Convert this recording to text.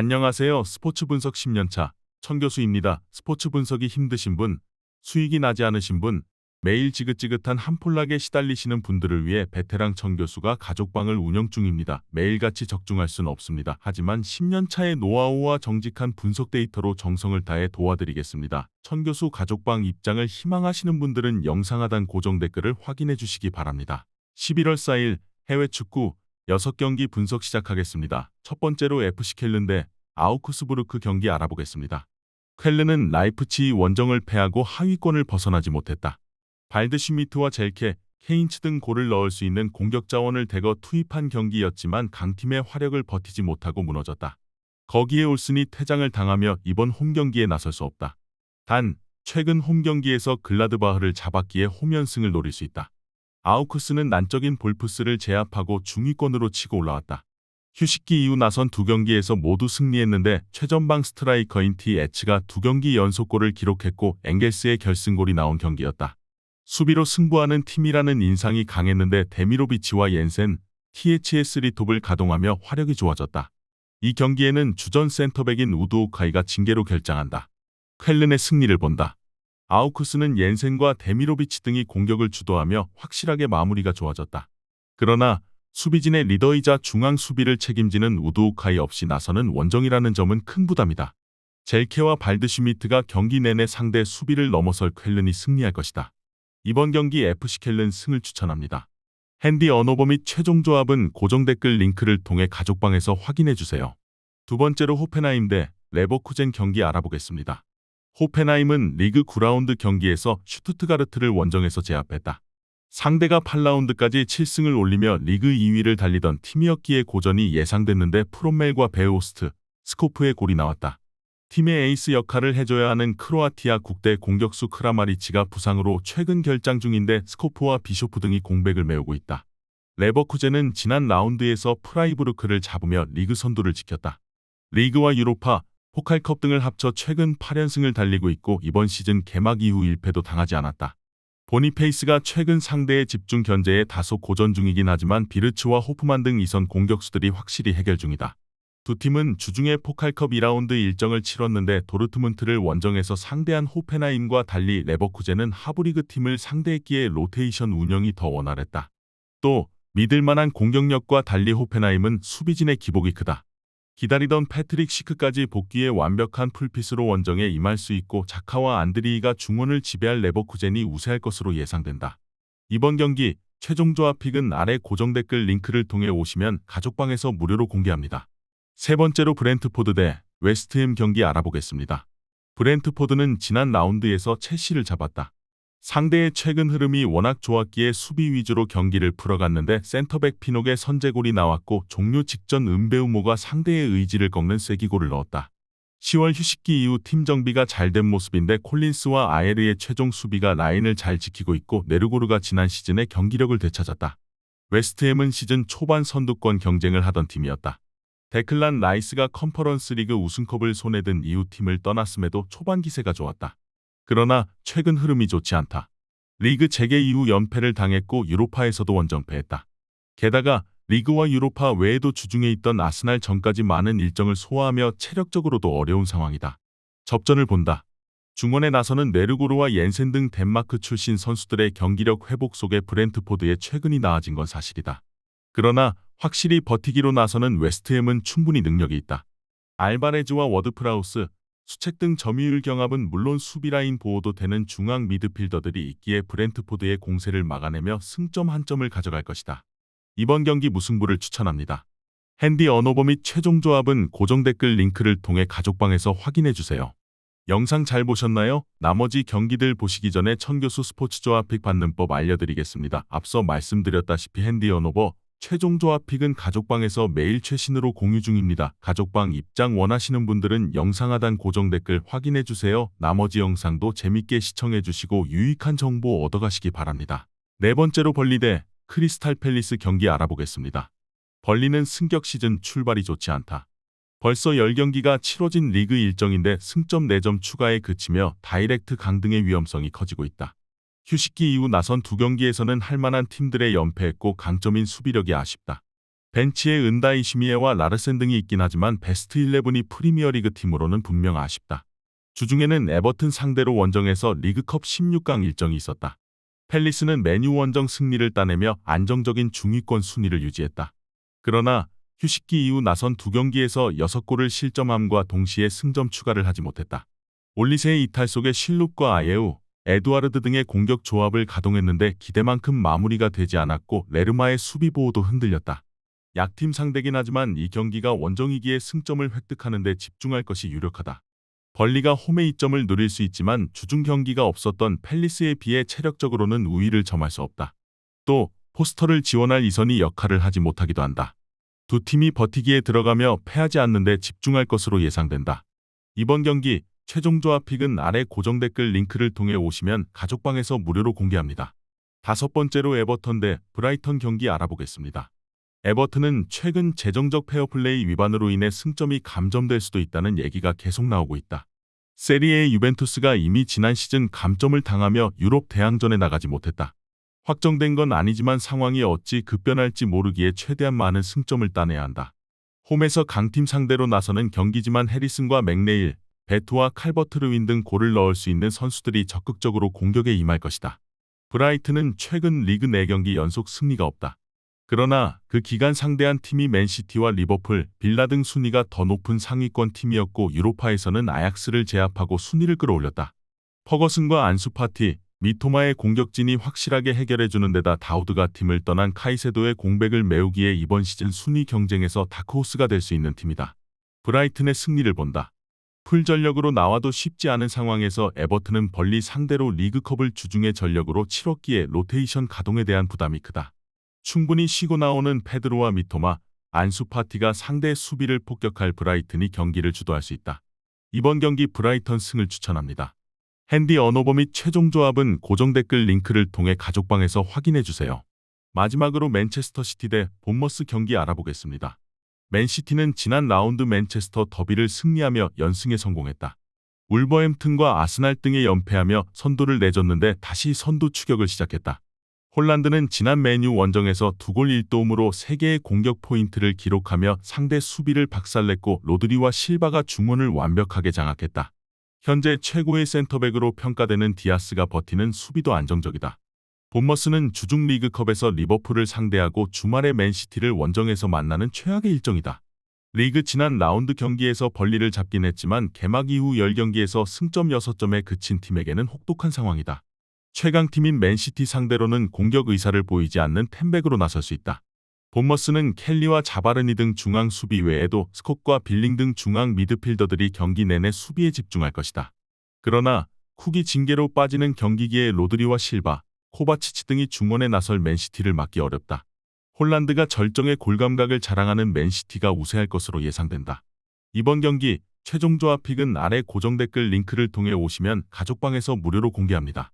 안녕하세요. 스포츠 분석 10년차 천교수입니다. 스포츠 분석이 힘드신 분, 수익이 나지 않으신 분, 매일 지긋지긋한 한폴락에 시달리시는 분들을 위해 베테랑 천교수가 가족방을 운영 중입니다. 매일같이 적중할 수는 없습니다. 하지만 10년차의 노하우와 정직한 분석 데이터로 정성을 다해 도와드리겠습니다. 천교수 가족방 입장을 희망하시는 분들은 영상 하단 고정 댓글을 확인해 주시기 바랍니다. 11월 4일 해외 축구 6경기 분석 시작하겠습니다. 첫 번째로 FC 켈른 대 아우크스부르크 경기 알아보겠습니다. 켈른은 라이프치히 원정을 패하고 하위권을 벗어나지 못했다. 발드슈미트와 젤케, 케인츠 등 골을 넣을 수 있는 공격 자원을 대거 투입한 경기였지만 강팀의 화력을 버티지 못하고 무너졌다. 거기에 올슨이 퇴장을 당하며 이번 홈경기에 나설 수 없다. 단, 최근 홈경기에서 글라드바흐를 잡았기에 홈연승을 노릴 수 있다. 아우크스는 난적인 볼프스를 제압하고 중위권으로 치고 올라왔다. 휴식기 이후 나선 두 경기에서 모두 승리했는데 최전방 스트라이커인 T.H가 두 경기 연속골을 기록했고 엥겔스의 결승골이 나온 경기였다. 수비로 승부하는 팀이라는 인상이 강했는데 데미로비치와 옌센, T.H의 쓰리톱을 가동하며 화력이 좋아졌다. 이 경기에는 주전 센터백인 우드오카이가 징계로 결장한다. 켈른의 승리를 본다. 아우크스는 옌센과 데미로비치 등이 공격을 주도하며 확실하게 마무리가 좋아졌다. 그러나 수비진의 리더이자 중앙 수비를 책임지는 우드오카이 없이 나서는 원정이라는 점은 큰 부담이다. 젤케와 발드슈미트가 경기 내내 상대 수비를 넘어설 켈른이 승리할 것이다. 이번 경기 FC 켈른 승을 추천합니다. 핸디 언어버 및 최종 조합은 고정 댓글 링크를 통해 가족방에서 확인해주세요. 두 번째로 호펜하임 대 레버쿠젠 경기 알아보겠습니다. 호펜하임은 리그 9라운드 경기에서 슈투트가르트를 원정에서 제압했다. 상대가 8라운드까지 7승을 올리며 리그 2위를 달리던 팀이었기에 고전이 예상됐는데 프롬멜과 베오스트, 스코프의 골이 나왔다. 팀의 에이스 역할을 해줘야 하는 크로아티아 국대 공격수 크라마리치가 부상으로 최근 결장 중인데 스코프와 비쇼프 등이 공백을 메우고 있다. 레버쿠젠은 지난 라운드에서 프라이부르크를 잡으며 리그 선두를 지켰다. 리그와 유로파, 포칼컵 등을 합쳐 최근 8연승을 달리고 있고 이번 시즌 개막 이후 1패도 당하지 않았다. 보니페이스가 최근 상대의 집중 견제에 다소 고전 중이긴 하지만 비르츠와 호프만 등 이선 공격수들이 확실히 해결 중이다. 두 팀은 주중에 포칼컵 2라운드 일정을 치렀는데 도르트문트를 원정에서 상대한 호펜하임과 달리 레버쿠젠은 하브리그 팀을 상대했기에 로테이션 운영이 더 원활했다. 또 믿을만한 공격력과 달리 호펜하임은 수비진의 기복이 크다. 기다리던 패트릭 시크까지 복귀해 완벽한 풀핏으로 원정에 임할 수 있고 자카와 안드리이가 중원을 지배할 레버쿠젠이 우세할 것으로 예상된다. 이번 경기 최종 조합 픽은 아래 고정 댓글 링크를 통해 오시면 가족방에서 무료로 공개합니다. 세 번째로 브렌트포드 대 웨스트햄 경기 알아보겠습니다. 브렌트포드는 지난 라운드에서 첼시를 잡았다. 상대의 최근 흐름이 워낙 좋았기에 수비 위주로 경기를 풀어갔는데 센터백 피녹의 선제골이 나왔고 종료 직전 은베우모가 상대의 의지를 꺾는 쐐기골을 넣었다. 10월 휴식기 이후 팀 정비가 잘 된 모습인데 콜린스와 아에르의 최종 수비가 라인을 잘 지키고 있고 네르고르가 지난 시즌의 경기력을 되찾았다. 웨스트햄은 시즌 초반 선두권 경쟁을 하던 팀이었다. 데클란 라이스가 컨퍼런스 리그 우승컵을 손에 든 이후 팀을 떠났음에도 초반 기세가 좋았다. 그러나 최근 흐름이 좋지 않다. 리그 재개 이후 연패를 당했고 유로파에서도 원정패했다. 게다가 리그와 유로파 외에도 주중에 있던 아스날 전까지 많은 일정을 소화하며 체력적으로도 어려운 상황이다. 접전을 본다. 중원에 나서는 네르고르와 옌센 등 덴마크 출신 선수들의 경기력 회복 속에 브렌트포드의 최근이 나아진 건 사실이다. 그러나 확실히 버티기로 나서는 웨스트햄은 충분히 능력이 있다. 알바레즈와 워드프라우스, 수책 등 점유율 경합은 물론 수비라인 보호도 되는 중앙 미드필더들이 있기에 브렌트포드의 공세를 막아내며 승점 한 점을 가져갈 것이다. 이번 경기 무승부를 추천합니다. 핸디 언어버 및 최종 조합은 고정 댓글 링크를 통해 가족방에서 확인해주세요. 영상 잘 보셨나요? 나머지 경기들 보시기 전에 천교수 스포츠 조합 픽 받는 법 알려드리겠습니다. 앞서 말씀드렸다시피 핸디 언어버, 최종 조합 픽은 가족방에서 매일 최신으로 공유 중입니다. 가족방 입장 원하시는 분들은 영상 하단 고정 댓글 확인해주세요. 나머지 영상도 재밌게 시청해주시고 유익한 정보 얻어가시기 바랍니다. 네 번째로 벌리 대 크리스탈 팰리스 경기 알아보겠습니다. 벌리는 승격 시즌 출발이 좋지 않다. 벌써 10경기가 치러진 리그 일정인데 승점 4점 추가에 그치며 다이렉트 강등의 위험성이 커지고 있다. 휴식기 이후 나선 두 경기에서는 할만한 팀들의 연패했고 강점인 수비력이 아쉽다. 벤치에 은다이 시미에와 라르센 등이 있긴 하지만 베스트 11이 프리미어리그 팀으로는 분명 아쉽다. 주중에는 에버튼 상대로 원정에서 리그컵 16강 일정이 있었다. 팰리스는 메뉴 원정 승리를 따내며 안정적인 중위권 순위를 유지했다. 그러나 휴식기 이후 나선 두 경기에서 6골을 실점함과 동시에 승점 추가를 하지 못했다. 올리세의 이탈 속에 실룩과 아예우, 에두아르드 등의 공격 조합을 가동했는데 기대만큼 마무리가 되지 않았고 레르마의 수비 보호도 흔들렸다. 약팀 상대긴 하지만 이 경기가 원정이기에 승점을 획득하는 데 집중할 것이 유력하다. 벌리가 홈의 이점을 누릴 수 있지만 주중 경기가 없었던 팰리스에 비해 체력적으로는 우위를 점할 수 없다. 또 포스터를 지원할 이선이 역할을 하지 못하기도 한다. 두 팀이 버티기에 들어가며 패하지 않는 데 집중할 것으로 예상된다. 이번 경기 최종 조합 픽은 아래 고정 댓글 링크를 통해 오시면 가족방에서 무료로 공개합니다. 5번째로 에버턴 대 브라이턴 경기 알아보겠습니다. 에버튼은 최근 재정적 페어플레이 위반으로 인해 승점이 감점될 수도 있다는 얘기가 계속 나오고 있다. 세리에 유벤투스가 이미 지난 시즌 감점을 당하며 유럽 대항전에 나가지 못했다. 확정된 건 아니지만 상황이 어찌 급변할지 모르기에 최대한 많은 승점을 따내야 한다. 홈에서 강팀 상대로 나서는 경기지만 해리슨과 맥네일, 베투와 칼버트 르윈 등 골을 넣을 수 있는 선수들이 적극적으로 공격에 임할 것이다. 브라이튼은 최근 리그 4경기 연속 승리가 없다. 그러나 그 기간 상대한 팀이 맨시티와 리버풀, 빌라 등 순위가 더 높은 상위권 팀이었고 유로파에서는 아약스를 제압하고 순위를 끌어올렸다. 퍼거슨과 안수파티, 미토마의 공격진이 확실하게 해결해주는 데다 다우드가 팀을 떠난 카이세도의 공백을 메우기에 이번 시즌 순위 경쟁에서 다크호스가 될 수 있는 팀이다. 브라이튼의 승리를 본다. 풀 전력으로 나와도 쉽지 않은 상황에서 에버튼은 벌리 상대로 리그컵을 주중에 전력으로 치렀기에 로테이션 가동에 대한 부담이 크다. 충분히 쉬고 나오는 페드로와 미토마, 안수파티가 상대 수비를 폭격할 브라이튼이 경기를 주도할 수 있다. 이번 경기 브라이턴 승을 추천합니다. 핸디 언오버 및 최종 조합은 고정 댓글 링크를 통해 가족방에서 확인해주세요. 마지막으로 맨체스터 시티 대 본머스 경기 알아보겠습니다. 맨시티는 지난 라운드 맨체스터 더비를 승리하며 연승에 성공했다. 울버햄튼과 아스날 등에 연패하며 선두를 내줬는데 다시 선두 추격을 시작했다. 홀란드는 지난 메뉴 원정에서 2골 1도움으로 3개의 공격 포인트를 기록하며 상대 수비를 박살냈고 로드리와 실바가 중원을 완벽하게 장악했다. 현재 최고의 센터백으로 평가되는 디아스가 버티는 수비도 안정적이다. 본머스는 주중 리그컵에서 리버풀을 상대하고 주말에 맨시티를 원정에서 만나는 최악의 일정이다. 리그 지난 라운드 경기에서 벌리를 잡긴 했지만 개막 이후 10경기에서 승점 6점에 그친 팀에게는 혹독한 상황이다. 최강팀인 맨시티 상대로는 공격 의사를 보이지 않는 템백으로 나설 수 있다. 본머스는 켈리와 자바르니 등 중앙 수비 외에도 스콧과 빌링 등 중앙 미드필더들이 경기 내내 수비에 집중할 것이다. 그러나 쿡이 징계로 빠지는 경기기에 로드리와 실바, 코바치치 등이 중원에 나설 맨시티를 막기 어렵다. 홀란드가 절정의 골감각을 자랑하는 맨시티가 우세할 것으로 예상된다. 이번 경기 최종 조합 픽은 아래 고정 댓글 링크를 통해 오시면 가족방에서 무료로 공개합니다.